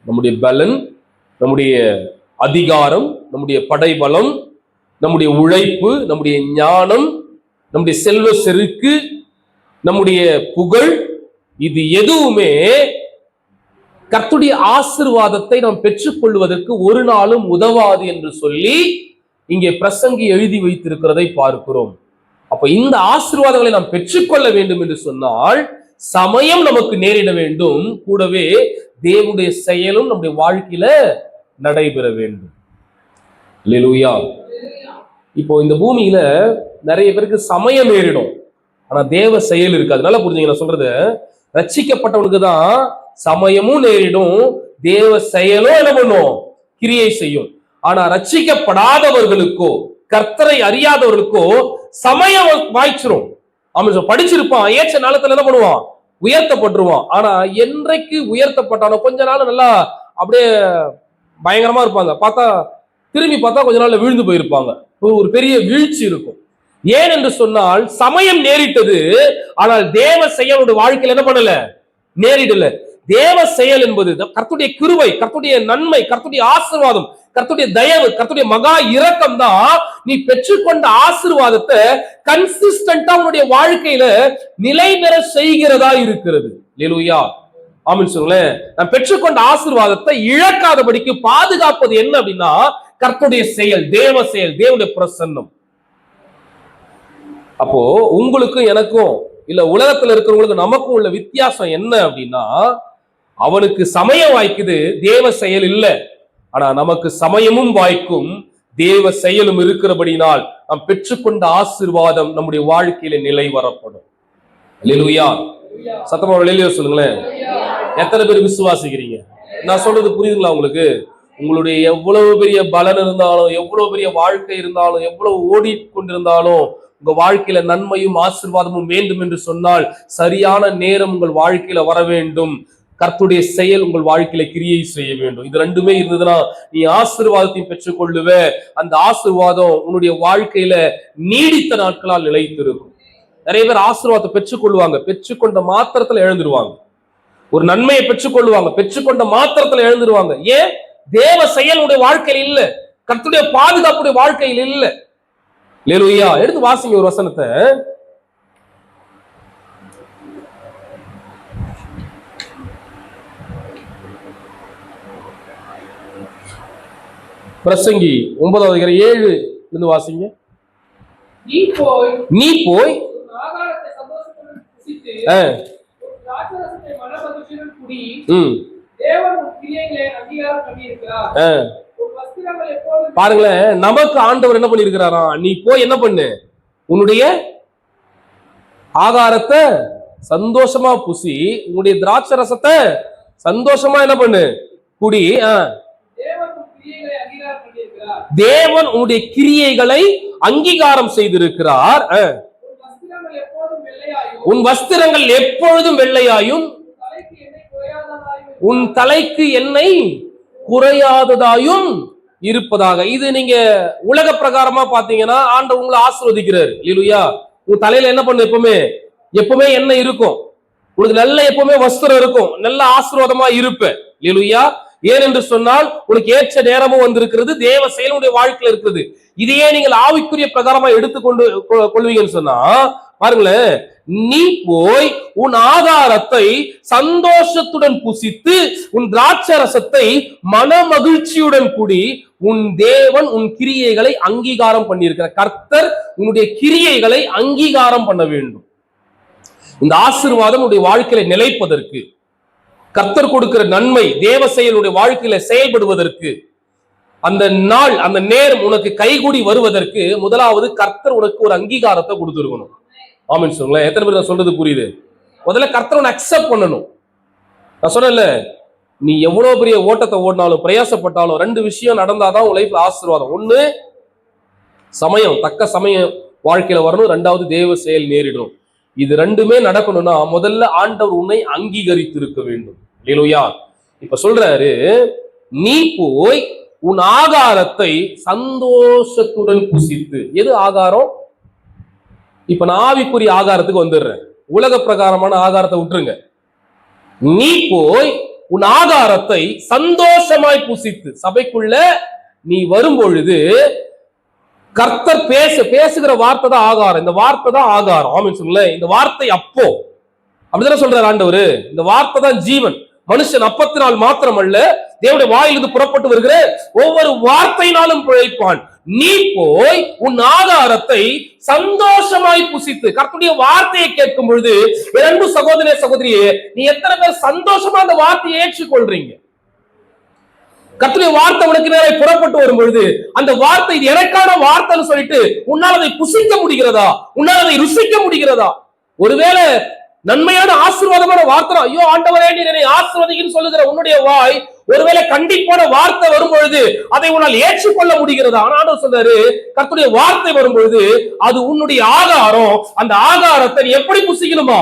நம்முடைய பலன், நம்முடைய அதிகாரம், நம்முடைய படைபலம், நம்முடைய உழைப்பு, நம்முடைய ஞானம், நம்முடைய செல்வ செருக்கு, நம்முடைய புகழ், இது எதுவுமே கர்த்தருடைய ஆசீர்வாதத்தை நாம் பெற்றுக்கொள்வதற்கு ஒரு நாளும் உதவாது என்று சொல்லி இங்கே பிரசங்கி எழுதி வைத்திருக்கிறதை பார்க்கிறோம். அப்ப இந்த ஆசீர்வாதங்களை நாம் பெற்றுக்கொள்ள வேண்டும் என்று சொன்னால் சமயம் நமக்கு நேரிட வேண்டும், கூடவே தேவனுடைய செயலும் நம்முடைய வாழ்க்கையில நடைபெற வேண்டும். அல்லேலூயா. இப்போ இந்த பூமியில நிறைய பேருக்கு சமயம் நேரிடும், ஆனா தேவ செயல் இருக்கு. அதனால புரிஞ்சுங்க நான் சொல்றது, ரட்சிக்கப்பட்டவனுக்கு தான் சமயமும் நேரிடும், தேவ செயலும் என்ன பண்ணும், கிரியை செய்யும். ஆனா ரட்சிக்கப்படாதவர்களுக்கோ கர்த்தரை அறியாதவர்களுக்கோ சமயம் வாய்ச்சிரும். அவன் படிச்சிருப்பான், ஏற்ற நாளத்துல என்ன பண்ணுவான், உயர்த்தப்பட்டுருவான். ஆனா என்றைக்கு உயர்த்தப்பட்டானோ கொஞ்ச நாள் நல்லா அப்படியே பயங்கரமா இருப்பாங்க, பார்த்தா திரும்பி பார்த்தா கொஞ்ச நாள்ல விழுந்து போயிருப்பாங்க, ஒரு பெரிய வீழ்ச்சி இருக்கும். ஏன் என்று சொன்னால் சமயம் நேரிட்டது, ஆனால் தேவ செயலோட வாழ்க்கையில் என்ன பண்ணல, நேரிடல. தேவ செயல் என்பது கர்த்தருடைய கிருபை, கர்த்தருடைய நன்மை, கர்த்தருடைய ஆசீர்வாதம், கர்த்தருடைய தயவு, கர்த்தருடைய மகா இரக்கம் தான் நீ பெற்றுக்கொண்ட ஆசீர்வாதத்தை கன்சிஸ்டன்டா உன்னுடைய வாழ்க்கையில நிலை பெற செய்கிறதா இருக்கிறது. அல்லேலூயா. ஆமென் சொல்லுங்களேன். நான் பெற்றுக்கொண்ட ஆசீர்வாதத்தை இழக்காதபடிக்கு பாதுகாப்பது என்ன அப்படின்னா கர்த்தருடைய செயல், தேவ செயல், தேவனுடைய பிரசன்னம். அப்போ உங்களுக்கும் எனக்கும் இல்ல உலகத்துல இருக்கிறவங்களுக்கு நமக்கும் உள்ள வித்தியாசம் என்ன அப்படின்னா, அவனுக்கு சமயம் வாய்க்குது, தேவ செயல் இல்ல. ஆனா நமக்கு சமயமும் வாய்க்கும், தேவ செயலும் இருக்கிறபடினால் நாம் பெற்றுக்கொண்ட ஆசீர்வாதம் நம்முடைய வாழ்க்கையில நிலை வரப்படும். அல்லேலூயா. சத்தமா வெளியில சொல்லுங்களேன். எத்தனை பேர் விசுவாசிக்கிறீங்க? நான் சொல்றது புரியுதுங்களா உங்களுக்கு? உங்களுடைய எவ்வளவு பெரிய பலன் இருந்தாலும், எவ்வளவு பெரிய வாழ்க்கை இருந்தாலும், எவ்வளவு ஓடிக்கொண்டிருந்தாலும், உங்க வாழ்க்கையில நன்மையும் ஆசீர்வாதமும் வேண்டும் என்று சொன்னால் சரியான நேரம் உங்கள் வாழ்க்கையில வர வேண்டும். கர்த்தருடைய செயல் உங்கள் வாழ்க்கையில கிரியை செய்ய வேண்டும். இது ரெண்டுமே இருந்ததுன்னா நீ ஆசீர்வாதத்தையும் பெற்றுக்கொள்ளுவ. அந்த ஆசீர்வாதம் உன்னுடைய வாழ்க்கையில நீடித்த நாட்களால் நிலைத்திருக்கும். நிறைய பேர் ஆசீர்வாதத்தை பெற்றுக்கொள்வாங்க, பெற்றுக்கொண்ட மாத்திரத்துல இழந்துருவாங்க. ஒரு நன்மையை பெற்றுக்கொள்வாங்க, பெற்றுக்கொண்ட மாத்திரத்துல இழந்துருவாங்க. ஏன்? தேவ செயலுடைய வாழ்க்கையில் இல்ல, கர்த்தருடைய பாதுகாப்புடைய வாழ்க்கையில் இல்ல. அல்லேலூயா. எடுத்து வாசிங்க ஒரு வசனத்தை. பிரசங்கி 9:7 இருந்து வாசிங்க. நீ போய் பாருங்களேன், நமக்கு ஆண்டவர் என்ன பண்ணிருக்கிறாரா, நீ போய் என்ன பண்ணு, உன்னுடைய ஆகாரத்தை சந்தோஷமா புசி, உன்னுடைய திராட்சை ரசத்தை சந்தோஷமா என்ன பண்ணு, குடி. தேவன் உன்னுடைய கிரியைகளை அங்கீகாரம் செய்திருக்கிறார். உன் வஸ்திரங்கள் எப்பொழுதும் வெள்ளையாயும் உன் தலைக்கு எண்ணெய் குறையாததாயும் இருப்பதாக. இது நீங்க உலக பிரகாரமா பாத்தீங்கன்னா ஆண்டவர் உங்களை ஆசீர்வதிக்கிறார். இல்லையா? உன் தலையில என்ன பண்ணு, எப்பவுமே எண்ணெய் இருக்கும், உனக்கு நல்ல எப்பவுமே வஸ்திரம் இருக்கும், நல்ல ஆசீர்வாதமா இருப்ப. இல்லையா? ஏனென்று சொன்னால் உனக்கு ஏற்ற நேரமும் வந்திருக்கிறது, தேவ செயலுடைய வாழ்க்கையில இருக்கிறது. இதையே நீங்கள் ஆவிக்குரிய பிரகாரமா எடுத்துக்கொண்டு கொள்வீங்கன்னு சொன்னா பாருங்களேன், நீ போய் உன் ஆகாரத்தை சந்தோஷத்துடன் புசித்து உன் திராட்சை ரசத்தை மன மகிழ்ச்சியுடன் குடி, உன் தேவன் உன் கிரியைகளை அங்கீகாரம் பண்ணியிருக்கிற கர்த்தர் உன்னுடைய கிரியைகளை அங்கீகாரம் பண்ண வேண்டும். இந்த ஆசீர்வாதம் உன்னுடைய வாழ்க்கையில நிலைப்பதற்கு, கர்த்தர் கொடுக்கிற நன்மை தேவ செயலுடைய வாழ்க்கையில செயல்படுவதற்கு, அந்த நாள் அந்த நேரம் உனக்கு கைகூடி வருவதற்கு முதலாவது கர்த்தர் உனக்கு ஒரு அங்கீகாரத்தை கொடுத்துருக்கணும். ஆமென் சொல்லுங்களேன். எத்தனை பேர் நான் சொல்றது புரியுது? முதல்ல கர்த்தர் உன்னை அக்செப்ட் பண்ணணும். நான் சொன்னேன்ல, நீ எவ்வளவு பெரிய ஓட்டத்தை ஓடினாலும் பிரயாசப்பட்டாலும் ரெண்டு விஷயம் நடந்தாதான் உன் லைஃப்ல ஆசீர்வாதம். ஒண்ணு சமயம், தக்க சமயம் வாழ்க்கையில வரணும். ரெண்டாவது தேவ செயல் நேரிடும். இது ரெண்டுமே நடக்கணும்னா முதல்ல ஆண்டவர் உன்னை அங்கீகரித்து இருக்க வேண்டும். இல்லையா? இப்ப சொல்றாரு, நீ போய் உன் ஆகாரத்தை சந்தோஷத்துடன் புசித்து. எது ஆகாரம்? இப்ப நான் ஆவிக்குரிய ஆகாரத்துக்கு வந்துடுறேன், உலக பிரகாரமான ஆகாரத்தை விட்டுருங்க. நீ போய் உன் ஆகாரத்தை சந்தோஷமாய் புசித்து. சபைக்குள்ள நீ வரும் பொழுது கர்த்தர் பேசுகிற வார்த்தை தான் ஆகாரம். இந்த வார்த்தை தான் ஆகாரம். ஆமென் சொல்லுங்களேன். இந்த வார்த்தை அப்போ அப்படிதானே சொல்றாரு ஆண்டவர். இந்த வார்த்தை தான் ஜீவன். மனுஷன் அப்பத்தினால் மாத்திரம் அல்ல, தேவனுடைய வாயிலிருந்து புறப்பட்டு வருகிற ஒவ்வொரு வார்த்தையினாலும் பிழைப்பான். நீ போய் உன் ஆகாரத்தை சந்தோஷமாய் புசித்து. கர்த்தருடைய வார்த்தையை கேட்கும் பொழுது அன்பு சகோதரனே சகோதரியே, நீ எத்தனை பேர் சந்தோஷமா அந்த வார்த்தையை ஏற்றுக்கொள்றீங்க? கர்த்தருடைய வார்த்தை உனக்கு நேரே புறப்பட்டு வரும் பொழுது அந்த வார்த்தை இது எனக்கான வார்த்தைன்னு சொல்லிட்டு உன்னால் அதை புசிக்க முடிகிறதா? உன்னால் அதை ருசிக்க முடிகிறதா? ஒருவேளை நன்மையான ஆசீர்வாதமான வார்த்தை, ஐயோ ஆண்டவரே நீர் என்னை ஆசீர்வதின்னு சொல்லுகிற உன்னுடைய வாய் ஒருவேளை கண்டிப்பான வார்த்தை வரும் பொழுது அதை உன்னால் ஏற்றுக்கொள்ள முடிகிறதா? ஆனாலும் சொல்றாரு, கர்த்தருடைய வார்த்தை வரும் பொழுது அது உன்னுடைய ஆகாரம். அந்த ஆகாரத்தை நீ எப்படி புசிக்கணுமா?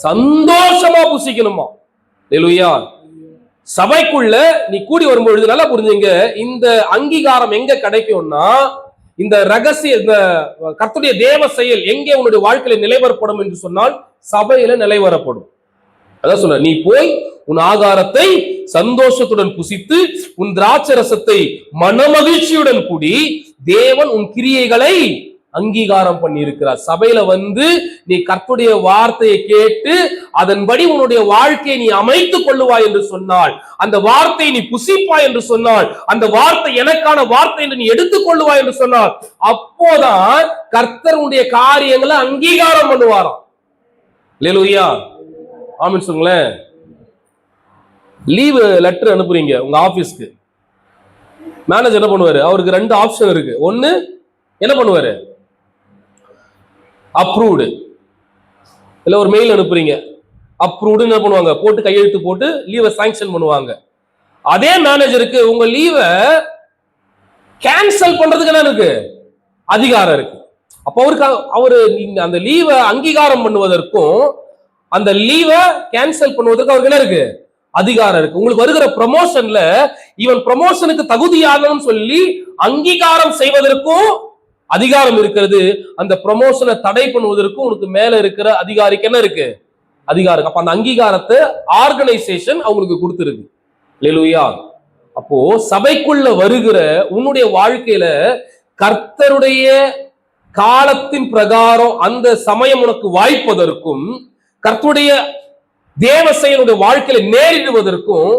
சந்தோஷமா புசிக்கணுமா? அல்லேலூயா. சபைக்குள்ள நீ கூடி வரும்பொழுது நல்லா புரிஞ்சுங்க, இந்த அங்கீகாரம் எங்க கிடைக்கும்னா, இந்த ரகசிய இந்த கர்த்தருடைய தேவ செயல் எங்கே உன்னுடைய வாழ்க்கையில நிலைவரப்படும் என்று சொன்னால் சபையில நிலைவரப்படும். அதான் சொல்ற, நீ போய் உன் ஆகாரத்தை சந்தோஷத்துடன் புசித்து உன் திராட்சரசத்தை மனமகிழ்ச்சியுடன் கூடி, தேவன் உன் கிரியைகளை அங்கீகாரம் பண்ணி இருக்கிறார். சபையில வந்து நீ கர்த்தருடைய வார்த்தையை கேட்டு அதன்படி உன்னுடைய வாழ்க்கையை நீ அமைத்துக் கொள்ளுவாய் என்று சொன்னால், அந்த வார்த்தையை நீ புசிப்பாய் என்று சொன்னால், அந்த வார்த்தை எனக்கான வார்த்தை என்று நீ எடுத்துக் கொள்ளுவாய் என்று சொன்னால், அப்போதான் கர்த்தருடைய காரியங்களை அங்கீகாரம் பண்ணுவாராம். அல்லேலூயா. ஆமென் சொல்லுங்களேன். லீவு லெட்டர் அனுப்புறீங்க உங்க ஆபீஸ்க்கு, மேனேஜர் என்ன பண்ணுவாரு? அவருக்கு 2 ஆப்ஷன் இருக்கு. ஒன்னு என்ன பண்ணுவாரு? அப்ரூவ்டு. இல்ல ஒரு மெயில் அனுப்புறீங்க, அப்ரூவ்டு என்ன பண்ணுவாங்க? போட்டு கையெழுத்து போட்டு லீவை சாங்ஷன் பண்ணுவாங்க. அதே மேனேஜருக்கு உங்க லீவை கேன்சல் பண்றதுக்கு என்ன இருக்கு? அதிகாரம் இருக்கு. அப்ப அவரு அந்த லீவை அங்கீகாரம் பண்ணுவதற்கும் அந்த லீவை கேன்சல் பண்ணுவதற்கு அவருக்கு என்ன இருக்கு? அதிகாரம் இருக்கு. உங்களுக்கு வருகிற ப்ரமோஷன்ல இவன் ப்ரமோஷனுக்கு தகுதியாகணும் சொல்லி அங்கீகாரம் செய்வதற்கும் அதிகாரம் இருக்கிறது. அந்த ப்ரமோஷனை தடை பண்ணுவதற்கும் உனக்கு மேல இருக்கிற அதிகாரிக்கு என்ன இருக்கு? அதிகாரம். அப்ப அந்த அங்கீகாரத்தை ஆர்கனைசேஷன் அவங்களுக்கு கொடுத்துருக்கு. அல்லேலூயா. அப்போ சபைக்குள்ள வருகிற உன்னுடைய வாழ்க்கையில கர்த்தருடைய காலத்தின் பிரகாரம் அந்த சமயம் உனக்கு வாய்ப்பதற்கும் கர்த்தருடைய தேவ செயலுடைய வாழ்க்கையில நேரிடுவதற்கும்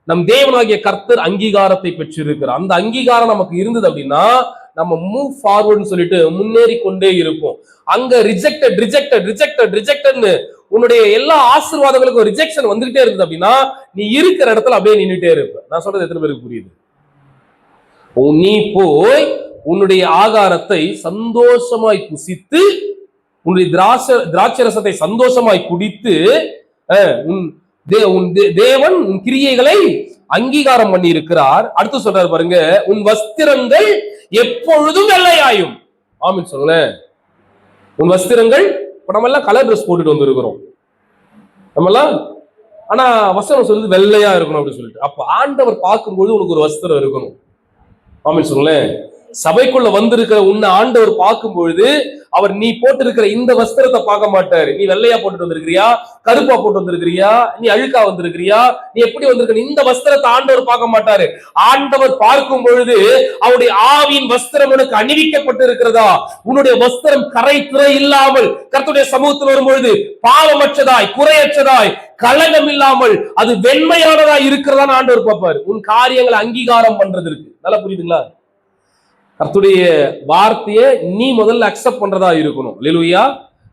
நம் தேவனாகிய கர்த்தர் அங்கீகாரத்தை பெற்றிருக்கிறார். அந்த அங்கீகாரம் நமக்கு இருந்தது அப்படின்னா நம்ம மூவ் ஃபார்வர்ட்னு சொல்லிட்டு முன்னேறி கொண்டே இருப்போம். அங்க ரிஜெக்டட் ரிஜெக்டட் ரிஜெக்டட் ரிஜெக்டட்னு உன்னுடைய எல்லா ஆசீர்வாதங்களுக்கும் ரிஜெக்ஷன் வந்துகிட்டே இருக்குது அப்படின்னா நீ இருக்கிற இடத்துல அப்படியே நின்றுட்டே இருப்ப. நான் சொல்றது எத்தனை பேருக்கு புரியுது? நீ போய் உன்னுடைய ஆகாரத்தை சந்தோஷமாய் புசித்து உன்னுடைய திராட்சரசத்தை சந்தோஷமாய் குடித்து தேவன் உன் கிரியைகளை அங்கீகாரம் பண்ணி இருக்கிறார். அடுத்து சொல்றாரு பாருங்க, உன் வஸ்திரங்கள் எப்பொழுதும் வெள்ளையாயும். ஆமென் சொல்லுங்களேன். உன் வஸ்திரங்கள், இப்ப நம்ம எல்லாம் கலர் ட்ரெஸ் போட்டுட்டு வந்திருக்கிறோம் நம்ம எல்லாம், ஆனா வஸ்திரம் சொல்றது வெள்ளையா இருக்கணும் அப்படின்னு சொல்லிட்டு. அப்ப ஆண்டவர் பார்க்கும்போது உனக்கு ஒரு வஸ்திரம் இருக்கணும். ஆமென் சொல்லுங்களேன். சபைக்குள்ள வந்திருக்கிற உன்னை ஆண்டவர் பார்க்கும் பொழுது அவர் நீ போட்டு இருக்கிற இந்த வஸ்திரத்தை பார்க்க மாட்டாரு. நீ வெள்ளையா போட்டுட்டு வந்திருக்கிறியா, கருப்பா போட்டு வந்திருக்கிறியா, நீ அழுக்கா வந்திருக்கிறியா, நீ எப்படி வந்திருக்க, இந்த வஸ்திரத்தை ஆண்டவர் பார்க்க மாட்டாரு. ஆண்டவர் பார்க்கும் பொழுது அவருடைய ஆவியின் வஸ்திரம் உனக்கு அணிவிக்கப்பட்டு இருக்கிறதா, உன்னுடைய வஸ்திரம் கரை துறை இல்லாமல் கர்த்தருடைய சமூகத்தில் வரும்பொழுது பாவமற்றதாய் குறையற்றதாய் கலகம் இல்லாமல் அது வெண்மையானதாய் இருக்கிறதான்னு ஆண்டவர் பார்ப்பாரு. உன் காரியங்களை அங்கீகாரம் பண்றதற்கு. நல்லா புரியுதுங்களா? கர்த்தருடைய வார்த்தையை நீ முதல்ல அக்செப்ட் பண்றதா இருக்கணும். அல்லேலூயா.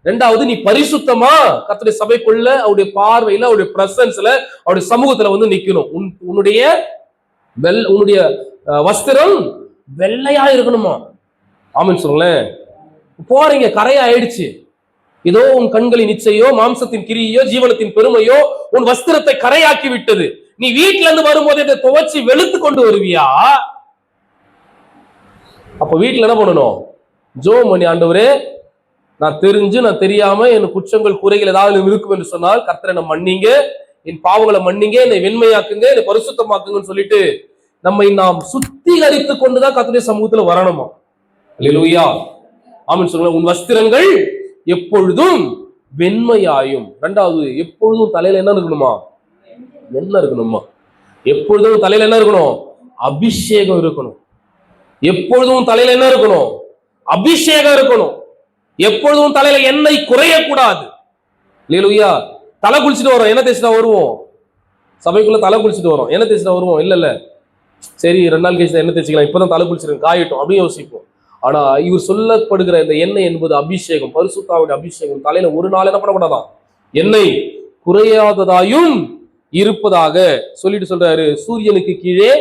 2வது, நீ பரிசுத்தமா கர்த்தருடைய சபைக்குள்ள அவருடைய பார்வையில அவருடைய பிரசன்ஸ்ல அவருடைய சமூகத்துல வந்து நிக்கணும். உன்னுடைய வஸ்திரம் வெள்ளையா இருக்கணுமா? ஆமென் சொல்லுங்களேன். போறீங்க, கரையா ஆயிடுச்சு, ஏதோ உன் கண்களின் இச்சையோ மாம்சத்தின் கிரியையோ ஜீவனத்தின் பெருமையோ உன் வஸ்திரத்தை கரையாக்கி விட்டது. நீ வீட்டுல இருந்து வரும்போது இதை துவைச்சு வெளுத்து கொண்டு வருவியா? அப்ப வீட்டுல என்ன பண்ணணும்? ஜெபம் பண்ணி, ஆண்டவரே நான் தெரிஞ்சு நான் தெரியாம என் குற்றங்கள் குறைகள் ஏதாவது இருக்கும் என்று சொன்னால் கர்த்தரை என்ன மன்னிங்க, என் பாவங்களை மன்னிங்க, என்னை வெண்மையாக்குங்க, என்னை பரிசுத்தமாக்குங்கன்னு சொல்லிட்டு நம்மை நாம் சுத்திகரித்து கொண்டுதான் கர்த்தருடைய சமூகத்துல வரணுமா? அல்லேலூயா. ஆமென் சொல்லுங்க. உன் வஸ்திரங்கள் எப்பொழுதும் வெண்மையாயும். 2வது, எப்பொழுதும் தலையில என்ன இருக்கணுமா? என்ன இருக்கணுமா? எப்பொழுதும் தலையில என்ன இருக்கணும்? அபிஷேகம் இருக்கணும். எப்பொழுதும் தலையில என்ன இருக்கணும்? அபிஷேகம் இருக்கணும். எப்பொழுதும் தலையில எண்ணெய் குறையக்கூடாது. அல்லேலூயா. தலை குளிச்சுட்டு வரோம், என்ன தேய்ச்சிட்டா வருவோம்? சபைக்குள்ள தலை குளிச்சுட்டு வரோம், என்ன தேய்ச்சிட்டா வருவோம்? இல்ல சரி 2 நாள் கழிச்சு என்ன தேய்ச்சிக்கலாம், இப்பதான் தலை குளிச்சிருக்கேன் காயட்டும் அப்படின்னு யோசிப்போம். ஆனா இவர் சொல்லப்படுகிற இந்த எண்ணெய் என்பது அபிஷேகம், பரிசுத்தாவின் அபிஷேகம். தலையில ஒரு நாள் என்ன பண்ணக்கூடாதான்? எண்ணெய் குறையாததாயும் இருப்பதாக சொல்லிட்டு சொல்றாரு, சூரியனுக்கு கீழே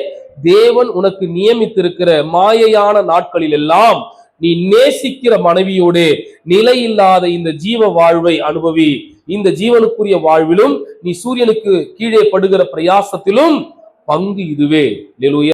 தேவன் உனக்கு நியமித்திருக்கிற மாயையான நாட்களில் எல்லாம் நீ நேசிக்கிற மனைவியோடு நிலையில்லாத இந்த ஜீவ வாழ்வை அனுபவி. இந்த ஜீவனுக்குரிய வாழ்விலும் நீ சூரியனுக்கு கீழே படுகிற பிரயாசத்திலும் பங்கு இதுவே. அல்லேலூயா.